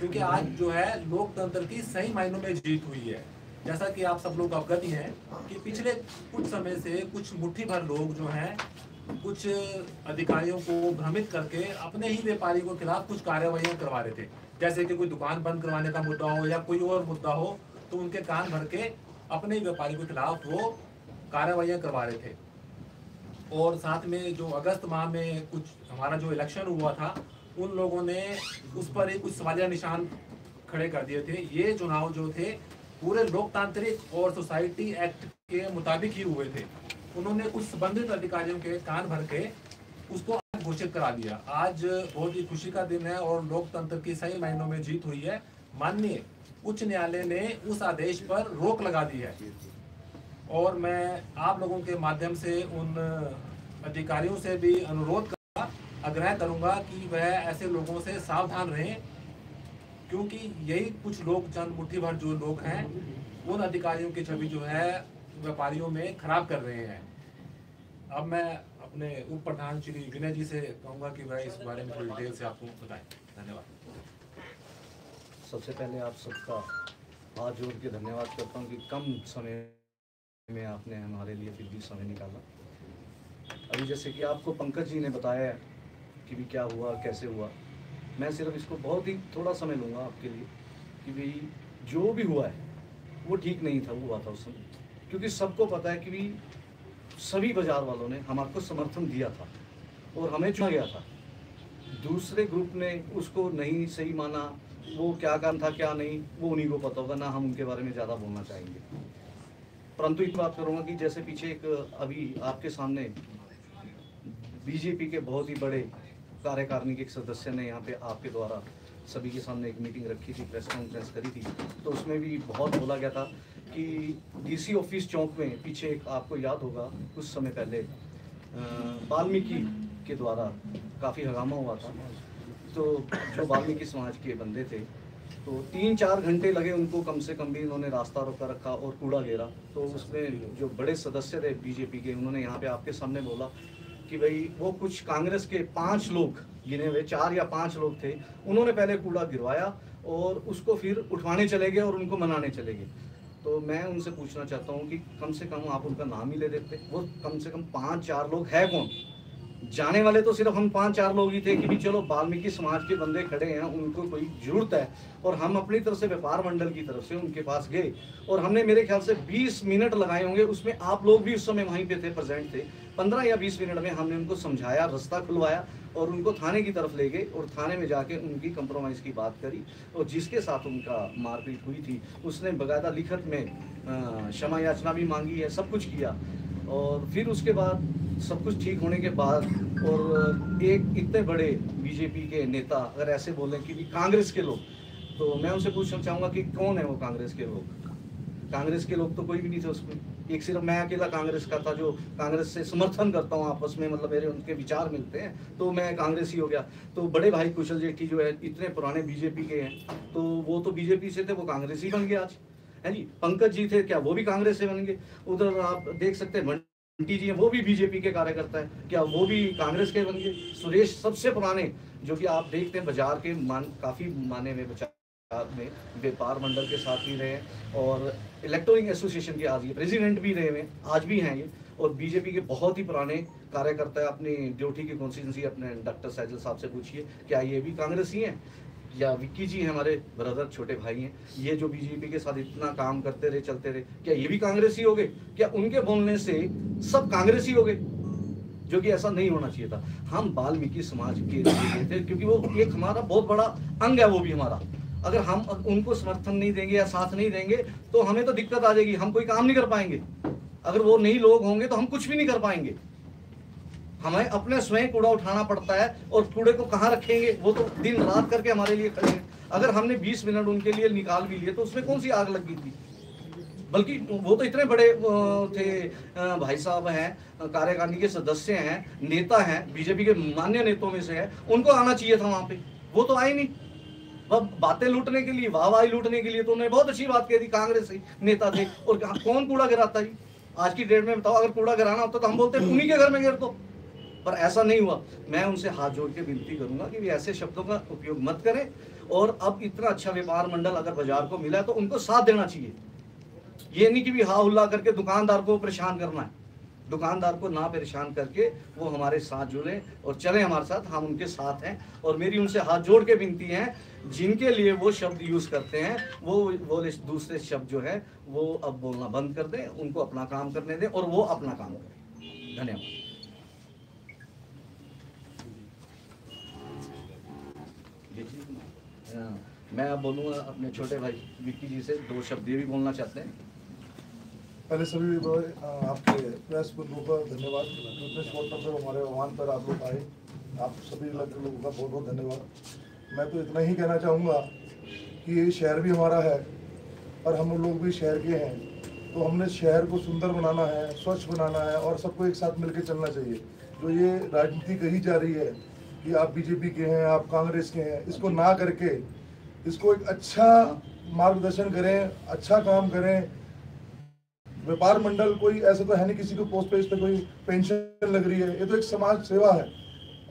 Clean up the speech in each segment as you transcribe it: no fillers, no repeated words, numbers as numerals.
क्योंकि आज जो है लोकतंत्र की सही मायनों में जीत हुई है। जैसा कि आप सब लोग अवगत ही हैं कि पिछले कुछ समय से कुछ मुट्ठी भर लोग जो हैं कुछ अधिकारियों को भ्रमित करके अपने ही व्यापारियों के खिलाफ कुछ कार्रवाइयां करवा रहे थे। जैसे कि कोई दुकान बंद करवाने का मुद्दा हो या कोई और मुद्दा हो, तो उनके कान भर के अपने ही व्यापारियों के खिलाफ वो कार्रवाइयां करवा रहे थे। और साथ में जो अगस्त माह में कुछ हमारा जो इलेक्शन हुआ था, उन लोगों ने उस पर ही कुछ सवालिया निशान खड़े कर दिए थे। ये चुनाव जो थे पूरे लोकतांत्रिक और सोसाइटी एक्ट के मुताबिक ही हुए थे। उन्होंने कुछ संबंधित अधिकारियों के कान भर के उसको आज घोषित करा दिया। आज बहुत ही खुशी का दिन है और लोकतंत्र की सही मायनों में जीत हुई है। माननीय उच्च न्यायालय ने उस आदेश पर रोक लगा दी है और मैं आप लोगों के माध्यम से उन अधिकारियों से भी अनुरोध करूंगा, आग्रह करूंगा कि वह ऐसे लोगों से सावधान रहें, क्योंकि यही कुछ लोग, चंद मुट्ठी भर जो लोग हैं, उन अधिकारियों की छवि जो है व्यापारियों में खराब कर रहे हैं। अब मैं अपने उप प्रधान श्री विनय जी से कहूँगा कि वह इस बारे में थोड़ी डिटेल से आपको बताएं। धन्यवाद। सबसे पहले आप सबका हाथ जोड़ के धन्यवाद करता हूँ कि कम समय में आपने हमारे लिए फिर भी समय निकाला। अभी जैसे कि आपको पंकज जी ने बताया कि भी क्या हुआ, कैसे हुआ, मैं सिर्फ इसको बहुत ही थोड़ा समय लूँगा आपके लिए कि भी जो भी हुआ है वो ठीक नहीं था, वो हुआ था उस समय, क्योंकि सबको पता है कि भी सभी बाजार वालों ने हमारे समर्थन दिया था और हमें चुना गया था। दूसरे ग्रुप ने उसको नहीं सही माना, वो क्या काम था क्या नहीं वो उन्हीं को पता होगा, ना हम उनके बारे में ज़्यादा बोलना चाहेंगे। परंतु एक बात करूँगा कि जैसे पीछे एक अभी आपके सामने बीजेपी के बहुत ही बड़े कार्यकारिणी के एक सदस्य ने यहाँ पे आपके द्वारा सभी के सामने एक मीटिंग रखी थी, प्रेस कॉन्फ्रेंस करी थी, तो उसमें भी बहुत बोला गया था कि डीसी ऑफिस चौक में पीछे एक आपको याद होगा कुछ समय पहले वाल्मीकि के द्वारा काफ़ी हंगामा हुआ था। तो जो वाल्मीकि समाज के बंदे थे तो 3-4 घंटे लगे उनको, कम से कम भी उन्होंने रास्ता रोका रखा और कूड़ा घेरा। तो उसमें जो बड़े सदस्य थे बीजेपी के, उन्होंने यहाँ पे आपके सामने बोला कि भाई वो कुछ कांग्रेस के 5 लोग गिने हुए 4 या 5 लोग थे, उन्होंने पहले कूड़ा गिरवाया और उसको फिर उठवाने चले गए और उनको मनाने चले गए। तो मैं उनसे पूछना चाहता हूँ कि कम से कम आप उनका नाम ही ले देते। वो कम से कम 5-4 लोग है कौन? जाने वाले तो सिर्फ हम 5-4 लोग ही थे कि भी चलो वाल्मीकि समाज के बंदे खड़े हैं, उनको कोई जरूरत है, और हम अपनी तरफ से व्यापार मंडल की तरफ से उनके पास गए और हमने मेरे ख्याल से 20 मिनट लगाए होंगे। उसमें आप लोग भी उस समय वहीं पे थे, प्रेजेंट थे। 15 या 20 मिनट में हमने उनको समझाया, रास्ता खुलवाया और उनको थाने की तरफ ले गए और थाने में जाके उनकी कंप्रोमाइज़ की बात करी। और जिसके साथ उनका मारपीट हुई थी उसने बकायदा लिखत में क्षमा याचना भी मांगी है, सब कुछ किया। और फिर उसके बाद सब कुछ ठीक होने के बाद और एक इतने बड़े बीजेपी के नेता अगर ऐसे बोलें कि भी कांग्रेस के लोग, तो मैं उनसे पूछना चाहूँगा कि कौन है वो कांग्रेस के लोग? कांग्रेस के लोग तो कोई भी नहीं थे उसमें, एक सिर्फ मैं अकेला कांग्रेस का था जो कांग्रेस से समर्थन करता हूँ, आपस में मतलब मेरे उनके विचार मिलते हैं तो मैं कांग्रेस ही हो गया। तो बड़े भाई कुशल जेठी जो है इतने पुराने बीजेपी के हैं, तो वो तो बीजेपी से थे, वो कांग्रेस ही बन गया आज, है जी। पंकज जी थे, क्या वो भी कांग्रेस से बन गए? उधर आप देख सकते हैं बंटी जी हैं, वो भी बीजेपी के कार्यकर्ता है, क्या वो भी कांग्रेस के बन गए? सुरेश सबसे पुराने जो कि आप देखते हैं बाजार के काफ़ी माने में में व्यापार मंडल के साथ भी रहे और इलेक्ट्रॉनिक एसोसिएशन के आज ये प्रेसिडेंट भी रहे हैं, आज भी हैं ये, और बीजेपी के बहुत ही पुराने कार्यकर्ता है। अपनी ड्यूटी की कॉन्स्टिट्यूंसी अपने डॉक्टर सैजल साहब से पूछिए, क्या ये भी कांग्रेस ही हैं? या विक्की जी हमारे ब्रदर, छोटे भाई हैं, ये जो बीजेपी के साथ इतना काम करते रहे, चलते रहे, क्या ये भी कांग्रेस ही हो गए? क्या उनके बोलने से सब कांग्रेस ही हो गए? जो कि ऐसा नहीं होना चाहिए था। हम वाल्मीकि समाज के लिए थे क्योंकि वो एक हमारा बहुत बड़ा अंग है, वो भी हमारा। अगर हम उनको समर्थन नहीं देंगे या साथ नहीं देंगे तो हमें तो दिक्कत आ जाएगी, हम कोई काम नहीं कर पाएंगे। अगर वो नहीं लोग होंगे तो हम कुछ भी नहीं कर पाएंगे। हमें अपने स्वयं कूड़ा उठाना पड़ता है और कूड़े को कहाँ रखेंगे, वो तो दिन रात करके हमारे लिए खड़े हैं। अगर हमने 20 मिनट उनके लिए निकाल भी लिए तो उसमें कौन सी आग लगी थी? बल्कि वो तो इतने बड़े थे, भाई साहब हैं, कार्यकारिणी के सदस्य हैं, नेता हैं, बीजेपी के मान्य नेताओं में से है, उनको आना चाहिए था वहां पे, वो तो आए नहीं। वह बातें लूटने के लिए, वाहवाही लूटने के लिए तो उन्होंने बहुत अच्छी बात कही थी, कांग्रेस नेता थे। और कौन कूड़ा गिराता है आज की डेट में? बताओ, अगर कूड़ा गिराना होता तो हम बोलते उन्हीं के घर में गिर दो, पर ऐसा नहीं हुआ। मैं उनसे हाथ जोड़ के विनती करूंगा कि भी ऐसे शब्दों का उपयोग मत करें और अब इतना अच्छा व्यापार मंडल अगर बाजार को मिला है तो उनको साथ देना चाहिए। ये नहीं कि भी हा हुल्ला करके दुकानदार को परेशान करना है। दुकानदार को ना परेशान करके वो हमारे साथ जुड़े और चले हमारे साथ, हम उनके साथ हैं। और मेरी उनसे हाथ जोड़ के विनती है, जिनके लिए वो शब्द यूज़ करते हैं वो दूसरे शब्द जो है वो अब बोलना बंद कर दें, उनको अपना काम करने दें और वो अपना काम करें। धन्यवाद। मैं अब बोलूँगा अपने छोटे भाई विक्की जी से 2 शब्द ये भी बोलना चाहते हैं। पहले सभी आपके प्रेस बंधुओं का धन्यवाद, इतने शॉर्ट टर्म में हमारे आह्वान पर आप लोग आए, आप सभी लोगों का बहुत बहुत धन्यवाद। मैं तो इतना ही कहना चाहूँगा कि ये शहर भी हमारा है और हम लोग भी शहर के हैं, तो हमने शहर को सुंदर बनाना है, स्वच्छ बनाना है और सबको एक साथ मिलकर चलना चाहिए। जो ये राजनीति कही जा रही है कि आप बीजेपी के हैं, आप कांग्रेस के हैं, इसको ना करके इसको एक अच्छा मार्गदर्शन करें, अच्छा काम करें। व्यापार मंडल कोई ऐसा तो है नहीं किसी को पोस्ट पे इस पे कोई पेंशन लग रही है, ये तो एक समाज सेवा है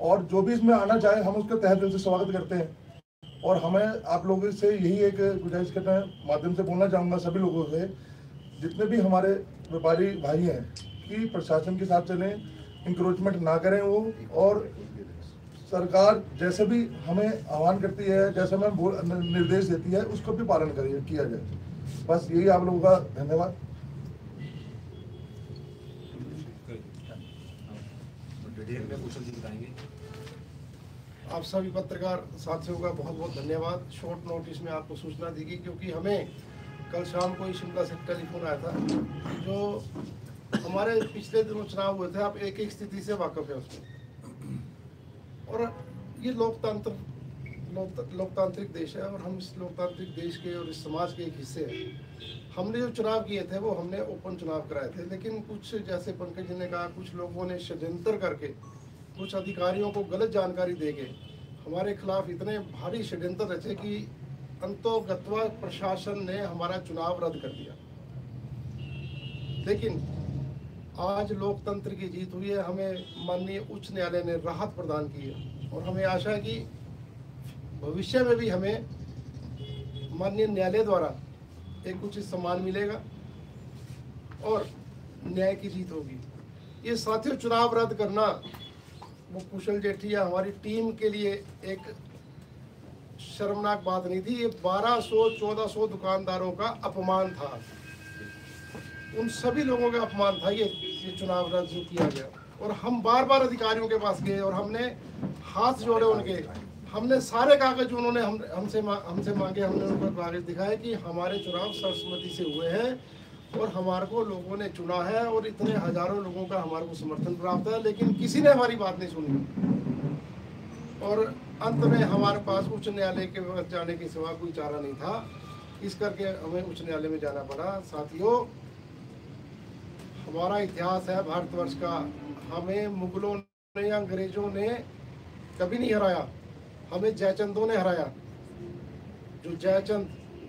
और जो भी इसमें आना चाहे हम उसका तहे दिल से स्वागत करते हैं। और हमें आप लोगों से यही एक गुजारिश करने माध्यम से बोलना चाहूँगा सभी लोगों से, जितने भी हमारे व्यापारी भाई हैं कि प्रशासन के साथ चलें, इंक्रोचमेंट ना करें वो, और सरकार जैसे भी हमें आह्वान करती है, जैसे हमें निर्देश देती है, उसको भी पालन किया जाए। बस यही आप लोगों का धन्यवाद। आप सभी पत्रकार साथियों का बहुत बहुत धन्यवाद। शॉर्ट नोटिस में आपको सूचना दी गई क्योंकि हमें कल शाम को ही शिमला से टेलीफोन आया था। जो हमारे पिछले दिनों चुनाव हुए थे, आप एक एक स्थिति से वाकिफ है उसमें, और ये लोकतांत्रिक देश है और हम इस लोकतांत्रिक देश के और इस समाज के एक हिस्से हैं। हमने जो चुनाव किए थे वो हमने ओपन चुनाव कराए थे, लेकिन कुछ जैसे पंकज जी ने कहा, कुछ लोगों ने षड्यंत्र करके, कुछ अधिकारियों को गलत जानकारी देके हमारे खिलाफ इतने भारी षड्यंत्र रचे कि अंतोगत्वा प्रशासन ने हमारा चुनाव रद्द कर दिया। लेकिन आज लोकतंत्र की जीत हुई है, हमें माननीय उच्च न्यायालय ने राहत प्रदान की है और हमें आशा है कि भविष्य में भी हमें माननीय न्यायालय द्वारा एक उचित सम्मान मिलेगा और न्याय की जीत होगी। ये साथियों, चुनाव रद्द करना वो कुशल जेठी या हमारी टीम के लिए एक शर्मनाक बात नहीं थी, ये 1200-1400 दुकानदारों का अपमान था, उन सभी लोगों का अपमान था ये चुनाव रद्द जो किया गया। और हम बार बार अधिकारियों के पास गए और हमने हाथ जोड़े उनके, हमने सारे कागज उन्होंने हमसे मांगे, हमने उनको कागज दिखाए कि हमारे चुनाव सर्वसम्मति से हुए हैं और हमारे को लोगों ने चुना है और इतने हजारों लोगों का हमारे को समर्थन प्राप्त है, लेकिन किसी ने हमारी बात नहीं सुनी और अंत में हमारे पास उच्च न्यायालय के पास जाने के सिवा कोई चारा नहीं था, इस करके हमें उच्च न्यायालय में जाना पड़ा। साथियों, हमारा इतिहास है भारतवर्ष का, हमें मुगलों ने या अंग्रेजों ने कभी नहीं हराया, हमें जयचंदों ने हराया। जो जयचंद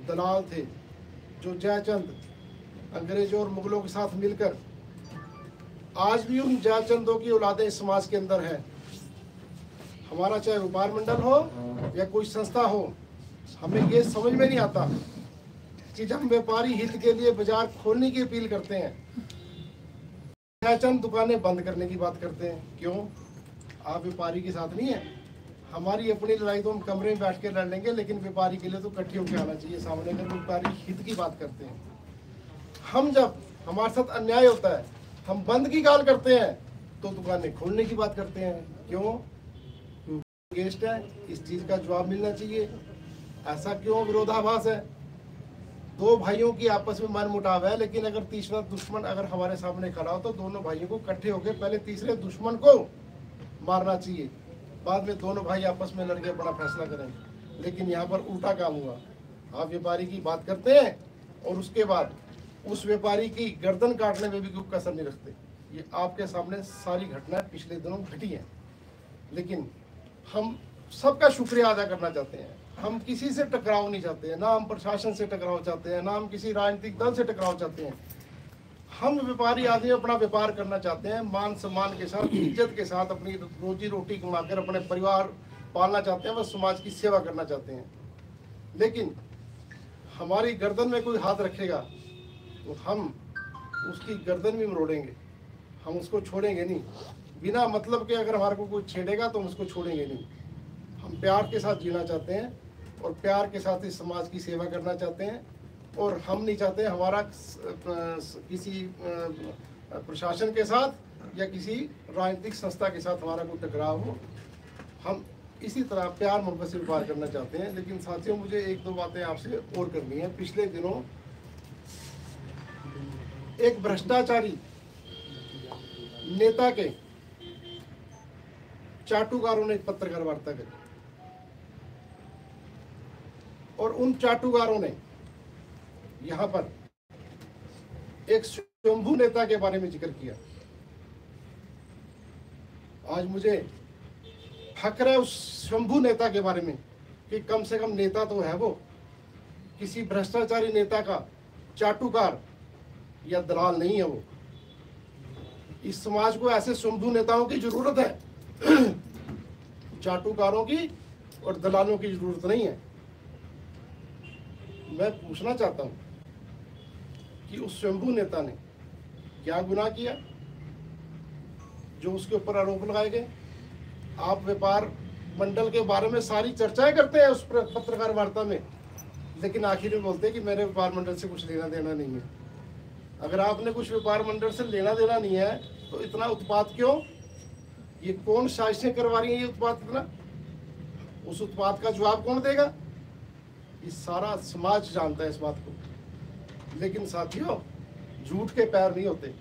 दलाल थे, जो जयचंद अंग्रेजों और मुगलों के साथ मिलकर, आज भी उन जयचंदों की औलादें इस समाज के अंदर हैं। हमारा चाहे व्यापार मंडल हो या कोई संस्था हो, हमें ये समझ में नहीं आता कि जब हम व्यापारी हित के लिए बाजार खोलने की अपील करते हैं, जयचंद दुकानें बंद करने की बात करते हैं। क्यों? आप व्यापारी के साथ नहीं है। हमारी अपनी लड़ाई तो हम कमरे में बैठ के लड़ लेंगे, लेकिन व्यापारी के लिए तो इकट्ठे होकर आना चाहिए सामने, अगर व्यापारी हित की बात करते हैं। हम जब हमारे साथ अन्याय होता है, हम बंद की गाल करते हैं तो दुकानें खोलने की बात करते हैं। क्यों? गेस्ट है, इस चीज का जवाब मिलना चाहिए। ऐसा क्यों विरोधाभास है? दो भाइयों की आपस में मन मुटाव है, लेकिन अगर तीसरा दुश्मन अगर हमारे सामने खड़ा हो तो दोनों भाइयों को इकट्ठे होकर पहले तीसरे दुश्मन को मारना चाहिए, बाद में दोनों भाई आपस में लड़के बड़ा फैसला करेंगे। लेकिन यहाँ पर उल्टा काम हुआ। आप व्यापारी की बात करते हैं और उसके बाद उस व्यापारी की गर्दन काटने में भी कोई कसर नहीं रखते। ये आपके सामने सारी घटनाएं पिछले दिनों घटी हैं। लेकिन हम सबका शुक्रिया अदा करना चाहते हैं। हम किसी से टकराव नहीं चाहते हैं, ना हम प्रशासन से टकराव चाहते हैं, ना हम किसी राजनीतिक दल से टकराव चाहते हैं। हम व्यापारी आदमी अपना व्यापार करना चाहते हैं, मान सम्मान के साथ, इज्जत के साथ अपनी रोजी रोटी कमाकर अपने परिवार पालना चाहते हैं, बस समाज की सेवा करना चाहते हैं। लेकिन हमारी गर्दन में कोई हाथ रखेगा तो हम उसकी गर्दन भी मरोड़ेंगे, हम उसको छोड़ेंगे नहीं। बिना मतलब के अगर हमारे को कोई छेड़ेगा तो हम उसको छोड़ेंगे नहीं। हम प्यार के साथ जीना चाहते हैं और प्यार के साथ इस समाज की सेवा करना चाहते हैं, और हम नहीं चाहते हमारा किसी प्रशासन के साथ या किसी राजनीतिक संस्था के साथ हमारा कोई टकराव हो। हम इसी तरह प्यार मोहब्बत से व्यापार करना चाहते हैं। लेकिन साथियों, मुझे एक दो बातें आपसे और करनी है। पिछले दिनों एक भ्रष्टाचारी नेता के चाटुकारों ने एक पत्रकार वार्ता करी और उन चाटुकारों ने यहाँ पर एक शंभू नेता के बारे में जिक्र किया। आज मुझे फक्र है उस शंभू नेता के बारे में कि कम से कम नेता तो है वो, किसी भ्रष्टाचारी नेता का चाटुकार या दलाल नहीं है वो। इस समाज को ऐसे शंभू नेताओं की जरूरत है, चाटुकारों की और दलालों की जरूरत नहीं है। मैं पूछना चाहता हूं कि उस शंभू नेता ने क्या गुनाह किया जो उसके ऊपर आरोप लगाए गए। आप व्यापार मंडल के बारे में सारी चर्चाएं करते हैं उस पत्रकार वार्ता में, लेकिन आखिर में बोलते हैं कि मेरे व्यापार मंडल से कुछ लेना देना नहीं है। अगर आपने कुछ व्यापार मंडल से लेना देना नहीं है तो इतना उत्पाद क्यों? ये कौन साजिशें करवा रही हैं ये उत्पाद इतना? उस उत्पाद का जवाब कौन देगा? ये सारा समाज जानता है इस बात को। लेकिन साथियों, झूठ के पैर नहीं होते,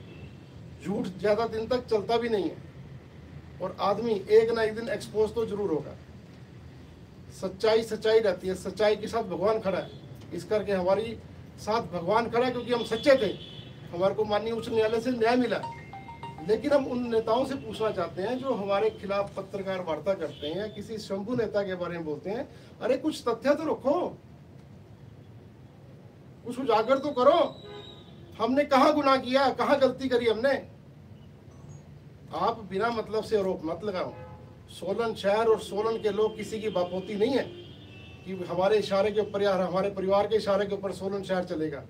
झूठ ज्यादा दिन तक चलता भी नहीं है और आदमी एक ना एक दिन एक्सपोज तो जरूर होगा। सच्चाई सच्चाई रहती है, सच्चाई के साथ भगवान खड़ा है। इस करके हमारी साथ भगवान खड़ा है क्योंकि हम सच्चे थे, हमारे को माननीय उच्च न्यायालय से न्याय मिला। लेकिन हम उन नेताओं से पूछना चाहते हैं जो हमारे खिलाफ पत्रकार वार्ता करते हैं या किसी शंभू नेता के बारे में बोलते हैं, अरे कुछ तथ्य तो रखो, कुछ उजागर तो करो। हमने कहाँ गुनाह किया, कहाँ गलती करी हमने? आप बिना मतलब से आरोप मत लगाओ। सोलन शहर और सोलन के लोग किसी की बापोती नहीं है कि हमारे इशारे के ऊपर या हमारे परिवार के इशारे के ऊपर सोलन शहर चलेगा।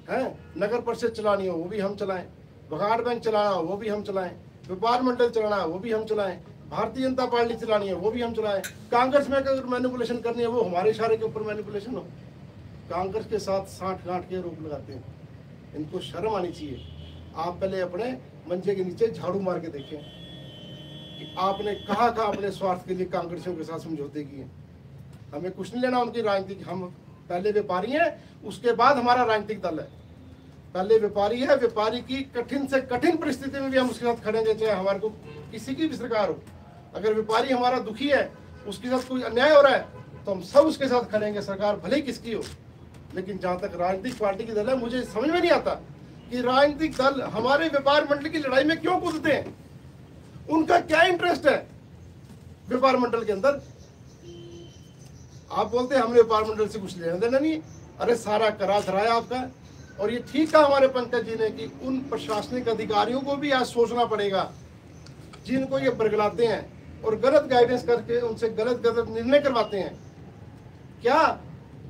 है नगर परिषद चलानी हो वो भी हम चलाएं, बघाड़ बैंक चलाना हो वो भी हम चलाएं, व्यापार मंडल चलाना हो वो भी हम चलाएं, भारतीय जनता पार्टी चलानी है वो भी हम चलाएं, कांग्रेस में अगर मैनिपुलेशन करनी है वो हमारे इशारे के ऊपर मैनिपुलेशन हो। कांग्रेस के साथ साठ गांठ के आरोप लगाते हैं, इनको शर्म आनी चाहिए। आप पहले अपने मंचे के नीचे झाड़ू मार के देखें कि आपने कहाँ कहाँ अपने स्वार्थ के लिए कांग्रेसियों के साथ समझौते किए। हमें कुछ नहीं लेना उनकी राजनीति, हम पहले व्यापारी हैं, उसके बाद हमारा राजनीतिक दल है। पहले व्यापारी है, व्यापारी की कठिन से कठिन परिस्थिति में भी हम उसके साथ खड़ेंगे, चाहे हमारे को किसी की भी सरकार हो। अगर व्यापारी हमारा दुखी है, उसके साथ कोई अन्याय हो रहा है, तो हम सब उसके साथ खड़ेंगे, सरकार भले ही किसकी हो। लेकिन जहां तक राजनीतिक पार्टी की दल है, मुझे समझ में नहीं आता कि राजनीतिक दल हमारे व्यापार मंडल की लड़ाई में क्यों कूदते हैं। उनका क्या इंटरेस्ट है व्यापार मंडल के अंदर? आप बोलते हैं हमने व्यापार मंडल से कुछ लेना देना नहीं है। अरे सारा करा धराया आपका। और ये ठीक कहा हमारे पंकज जी ने कि उन प्रशासनिक अधिकारियों को भी आज सोचना पड़ेगा जिनको ये बरगलाते हैं और गलत गाइडेंस करके उनसे गलत निर्णय करवाते हैं। क्या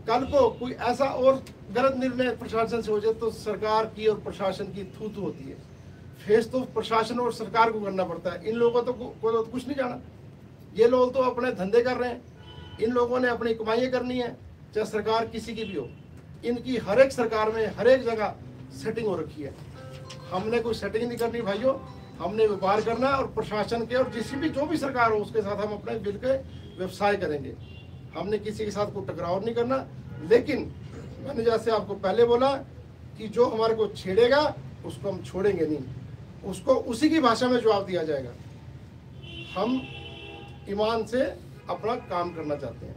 कल को कोई ऐसा और गलत निर्णय प्रशासन से हो जाए तो सरकार की और प्रशासन की थू थू होती है। फेस तो प्रशासन और सरकार को करना पड़ता है। इन लोगों को तो कुछ नहीं जाना। ये लोग तो अपने धंधे कर रहे हैं, इन लोगों ने अपनी कमाइयाँ करनी है, चाहे सरकार किसी की भी हो। इनकी हर एक सरकार में हर एक जगह सेटिंग हो रखी है। हमने कोई सेटिंग नहीं करनी भाइयों, हमने व्यापार करना और प्रशासन के और जो भी सरकार हो उसके साथ हम अपने मिल के व्यवसाय करेंगे। हमने किसी के साथ कोई टकराव नहीं करना। लेकिन मैंने जैसे आपको पहले बोला कि जो हमारे को छेड़ेगा उसको हम छोड़ेंगे नहीं, उसको उसी की भाषा में जवाब दिया जाएगा। हम ईमान से अपना काम करना चाहते हैं,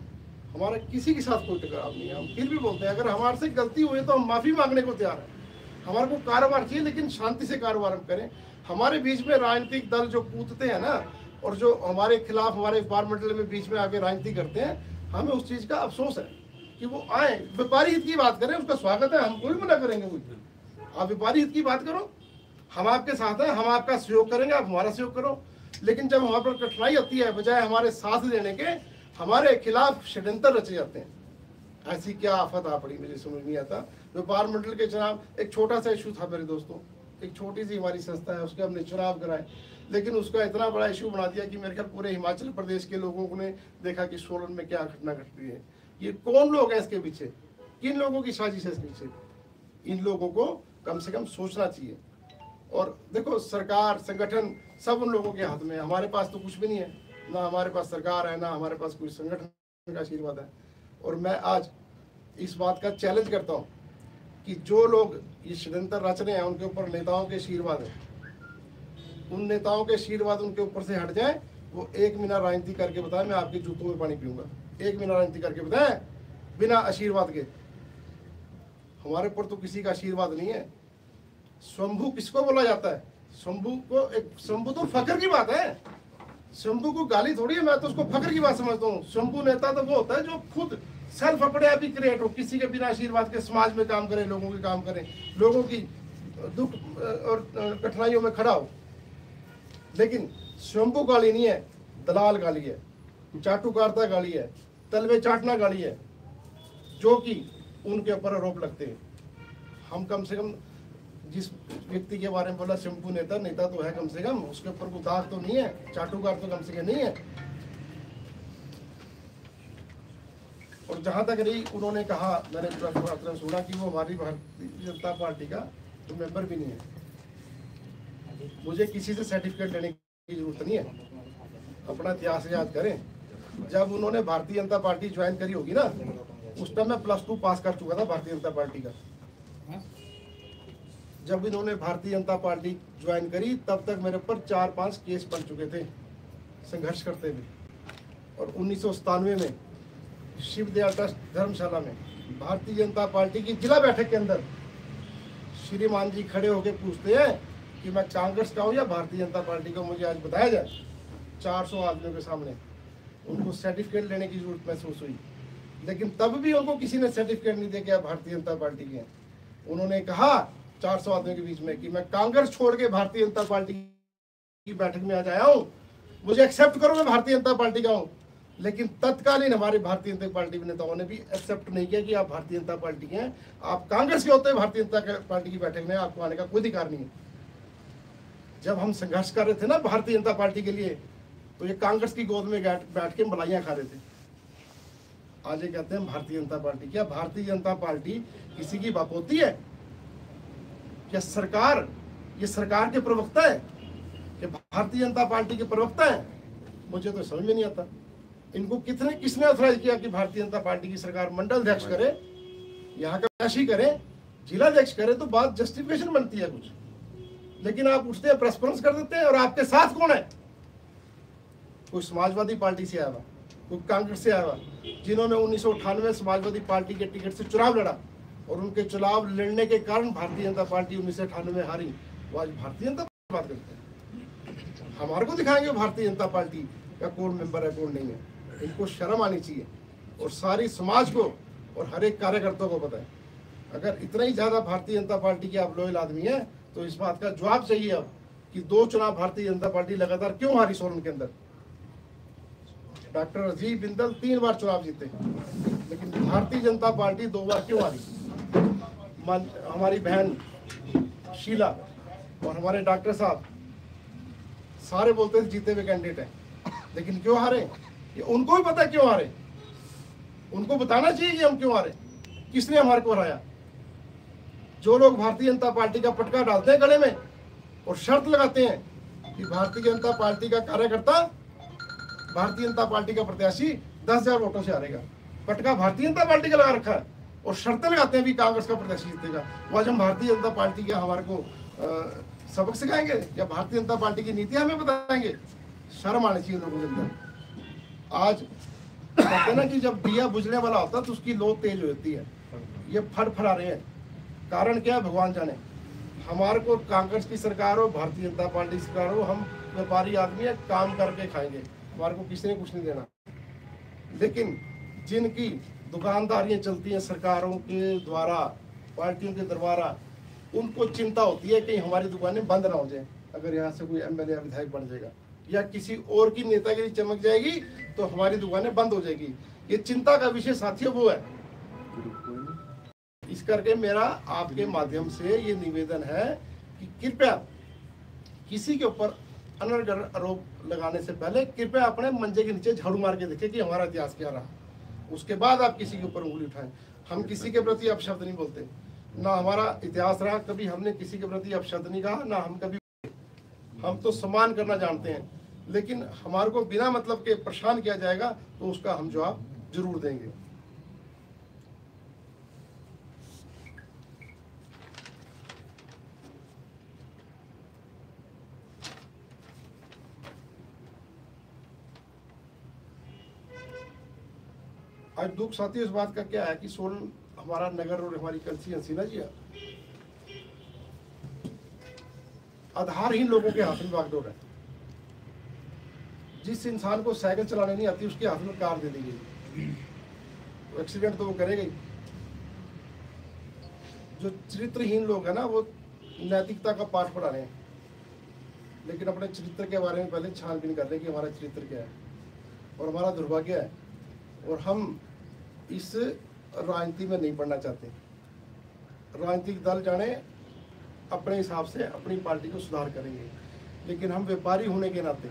हमारा किसी के साथ कोई टकराव नहीं है। हम फिर भी बोलते हैं अगर हमारे से गलती हुई तो हम माफ़ी मांगने को तैयार हैं। हमारे को कारोबार चाहिए लेकिन शांति से कारोबार हम करें। हमारे बीच में राजनीतिक दल जो कूदते हैं ना और जो हमारे खिलाफ हमारे व्यापार मंडल में बीच में आके राजनीति करते हैं, हमें उस चीज़ का अफसोस है कि वो आए, व्यापारी हित की बात करें, उसका स्वागत है, हम कोई मना करेंगे। आप व्यापारी हित की बात करो, हम आपके साथ हैं, हम आपका सहयोग करेंगे, आप हमारा सहयोग करो। लेकिन जब हमारे पर कठिनाई होती है, बजाय हमारे साथ देने के हमारे खिलाफ षड्यंत्र रचे जाते हैं। ऐसी क्या आफत आ पड़ी मुझे समझ नहीं आता। व्यापार मंडल के चुनाव एक छोटा सा इशू था मेरे दोस्तों, एक छोटी सी हमारी संस्था है, उसके हमने चुनाव कराए, लेकिन उसका इतना बड़ा इशू बना दिया कि मेरे ख्याल पूरे हिमाचल प्रदेश के लोगों ने देखा कि सोलन में क्या घटना घट रही है। ये कौन लोग हैं इसके पीछे, किन लोगों की साजिश है इसके पीछे, इन लोगों को कम से कम सोचना चाहिए। और देखो सरकार संगठन सब उन लोगों के हाथ में है, हमारे पास तो कुछ भी नहीं है, ना हमारे पास सरकार है, ना हमारे पास कोई संगठन का आशीर्वाद है। और मैं आज इस बात का चैलेंज करता हूँ कि जो लोग ये षड्यंत्र रच रहे हैं उनके ऊपर नेताओं के आशीर्वाद है, उन नेताओं के आशीर्वाद उनके ऊपर से हट जाए। वो एक महीना राजनीति करके बताए मैं आपके जूतों में पानी पीऊंगा, एक महीना राजनीति करके बताए बिना आशीर्वाद के। हमारे ऊपर तो किसी का आशीर्वाद नहीं है। शंभू किसको बोला जाता है? शंभू को एक शंभू तो फख्र की बात है, शंभू को गाली थोड़ी है, मैं तो उसको फख्र की बात समझता हूँ। शंभू नेता तो वो होता है जो खुद सेल्फ अपने आप ही क्रिएट हो, किसी के बिना आशीर्वाद के समाज में काम करे, लोगों के काम करे, लोगों की दुख और कठिनाइयों में खड़ा हो। लेकिन शंभू गाली नहीं है, दलाल गाली है, चाटुकारिता गाली है, तलवे चाटना गाली है, जो कि उनके ऊपर आरोप लगते हैं। हम कम से कम जिस व्यक्ति के बारे में बोला शंभू नेता, नेता तो है कम से कम, उसके ऊपर कोई दाग तो नहीं है, चाटुकार तो कम से कम नहीं है। और जहां तक रही उन्होंने कहा, मैंने सुना कि वो हमारी भारतीय जनता पार्टी का तो मेंबर भी नहीं है। मुझे किसी से सर्टिफिकेट लेने की जरूरत नहीं है, अपना इतिहास याद करें। जब उन्होंने भारतीय जनता पार्टी ज्वाइन करी होगी ना, उस टाइम मैं +2 पास कर चुका था भारतीय जनता पार्टी का। जब इन्होंने भारतीय जनता पार्टी ज्वाइन करी तब तक मेरे ऊपर 4-5 केस बन चुके थे संघर्ष करते हुए। और 1997 में शिव दयाल ट्रस्ट धर्मशाला में भारतीय जनता पार्टी की जिला बैठक के अंदर श्रीमान जी खड़े होकर पूछते हैं कि मैं कांग्रेस का हूँ या भारतीय जनता पार्टी का, मुझे आज बताया जाए। 400 आदमियों के सामने उनको सर्टिफिकेट लेने की जरूरत महसूस हुई, लेकिन तब भी उनको किसी ने सर्टिफिकेट नहीं दिया कि आप भारतीय जनता पार्टी के हैं। उन्होंने कहा 400 आदमियों के बीच में कि मैं कांग्रेस छोड़ के भारतीय जनता पार्टी की बैठक में आज आया हूँ, मुझे एक्सेप्ट करो मैं भारतीय जनता पार्टी का हूँ। लेकिन तत्कालीन हमारे भारतीय जनता पार्टी के नेताओं ने भी एक्सेप्ट नहीं किया कि आप भारतीय जनता पार्टी के हैं, आप कांग्रेस के होते हैं, भारतीय जनता पार्टी की बैठक में आपको आने का कोई अधिकार नहीं है। जब हम संघर्ष कर रहे थे ना भारतीय जनता पार्टी के लिए, तो ये कांग्रेस की गोद में बैठ के मलाइयां खा रहे थे। आज ये कहते हैं भारतीय जनता पार्टी। क्या भारतीय जनता पार्टी किसी की बाप होती है? क्या सरकार, ये सरकार के प्रवक्ता है? क्या भारतीय जनता पार्टी के प्रवक्ता है? मुझे तो समझ में नहीं आता। इनको किसने ऑथराइज किया कि भारतीय जनता पार्टी की सरकार मंडल अध्यक्ष करे, यहाँ का प्रत्याशी करे, जिला अध्यक्ष करे, तो बात जस्टिफिकेशन बनती है कुछ। लेकिन आप उठते हैं, प्रेस कॉन्फ्रेंस कर देते हैं, और आपके साथ कौन है? कोई समाजवादी पार्टी से आया हुआ, कोई कांग्रेस से आया हुआ, जिन्होंने 1998 में समाजवादी पार्टी के टिकट से चुनाव लड़ा, और उनके चुनाव लड़ने के कारण भारतीय जनता पार्टी 1998 में हारी। वो आज भारतीय जनता पार्टी बात करते हैं, हमारे को दिखाएंगे भारतीय जनता पार्टी का कौन मेंबर है कौन नहीं है। इनको शर्म आनी चाहिए, और सारी समाज को और हर एक कार्यकर्ता को पता है। अगर इतना ही ज्यादा भारतीय जनता पार्टी के आप लॉयल आदमी है, तो इस बात का जवाब चाहिए अब कि 2 चुनाव भारतीय जनता पार्टी लगातार क्यों हारी सोलन के अंदर। डॉक्टर अजीब बिंदल 3 बार चुनाव जीते, लेकिन भारतीय जनता पार्टी 2 बार क्यों हारी? हमारी बहन शीला और हमारे डॉक्टर साहब सारे बोलते थे जीते हुए कैंडिडेट हैं, लेकिन क्यों हारे? ये उनको भी पता है क्यों हारे। उनको बताना चाहिए कि हम क्यों हारे, किसने हमारे को हराया। जो लोग भारतीय जनता पार्टी का पटका डालते हैं गले में और शर्त लगाते हैं कि भारतीय जनता पार्टी का कार्यकर्ता, भारतीय जनता पार्टी का प्रत्याशी 10,000 वोटों से हारेगा, पटका भारतीय जनता पार्टी का लगा रखा है, और शर्तें लगाते हैं भी कांग्रेस का प्रत्याशी जीतेगा। वो आज हम भारतीय जनता पार्टी के हमारे को सबक सिखाएंगे या भारतीय जनता पार्टी की नीतियां हमें बताएंगे? शर्म आनी चाहिए लोगों के अंदर। आज कहते हैं ना कि जब दिया बुझने वाला होता है तो उसकी लो तेज होती है। ये फड़फड़ा रहे हैं, कारण क्या है भगवान जाने। हमारे को कांग्रेस की सरकार हो, भारतीय जनता पार्टी की सरकार हो, हम व्यापारी आदमी है, काम करके खाएंगे, हमारे को किसी ने कुछ नहीं देना। लेकिन जिनकी दुकानदारियां चलती हैं सरकारों के द्वारा, पार्टियों के द्वारा, उनको चिंता होती है कि हमारी दुकानें बंद ना हो जाए। अगर यहाँ से कोई एमएलए या विधायक बन जाएगा या किसी और की नेतागिरी चमक जाएगी तो हमारी दुकानें बंद हो जाएगी। ये चिंता का विषय साथियों वो है इस करके मेरा आपके माध्यम से ये निवेदन है कि कृपया किसी के ऊपर अनर्गल आरोप लगाने से पहले कृपया अपने मंजे के नीचे झाड़ू मार के देखें कि हमारा इतिहास क्या रहा, उसके बाद आप किसी के ऊपर उंगली उठाएं। हम किसी के प्रति अपशब्द नहीं बोलते, ना हमारा इतिहास रहा, कभी हमने किसी के प्रति अपशब्द नहीं कहा, ना हम कभी, हम तो सम्मान करना जानते हैं, लेकिन हमारे को बिना मतलब के परेशान किया जाएगा तो उसका हम जवाब जरूर देंगे। आज दुख साथी इस बात का क्या है कि सोलन हमारा नगर और हमारी कंस्टिट्यूएंसी ना जी आधारहीन लोगों के हाथ में बागडोर है। जिस इंसान को साइकिल चलाने नहीं आती उसके हाथ में कार दे दी गई, तो एक्सीडेंट तो वो करेगा ही। जो चरित्रहीन लोग हैं ना वो नैतिकता का पाठ पढ़ा रहे हैं, लेकिन अपने चरित्र के बारे में पहले छानबीन कर रहे हैं कि हमारा चरित्र क्या है और हमारा दुर्भाग्य है, और हम इस राजनीति में नहीं पढ़ना चाहते। राजनीतिक दल जाने अपने हिसाब से अपनी पार्टी को सुधार करेंगे, लेकिन हम व्यापारी होने के नाते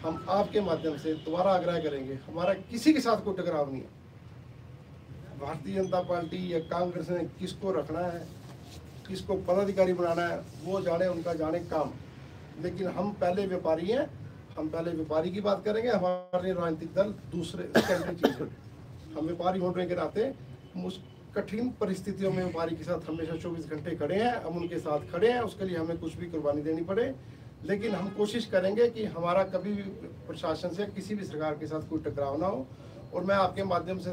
हम आपके माध्यम से दोबारा आग्रह करेंगे, हमारा किसी के साथ कोई टकराव नहीं है। भारतीय जनता पार्टी या कांग्रेस ने किसको रखना है, किसको पदाधिकारी बनाना है, वो जाने, उनका जाने काम, लेकिन हम पहले व्यापारी हैं, हम पहले व्यापारी की बात करेंगे। हमारे राजनीतिक दल दूसरे सेकेंडरी चीज है। हम व्यापारी होने के नाते कठिन परिस्थितियों में व्यापारी के साथ हमेशा 24 घंटे खड़े हैं, हम उनके साथ खड़े हैं, उसके लिए हमें कुछ भी कुर्बानी देनी पड़े, लेकिन हम कोशिश करेंगे कि हमारा कभी भी प्रशासन से किसी भी सरकार के साथ कोई टकराव ना हो। और मैं आपके माध्यम से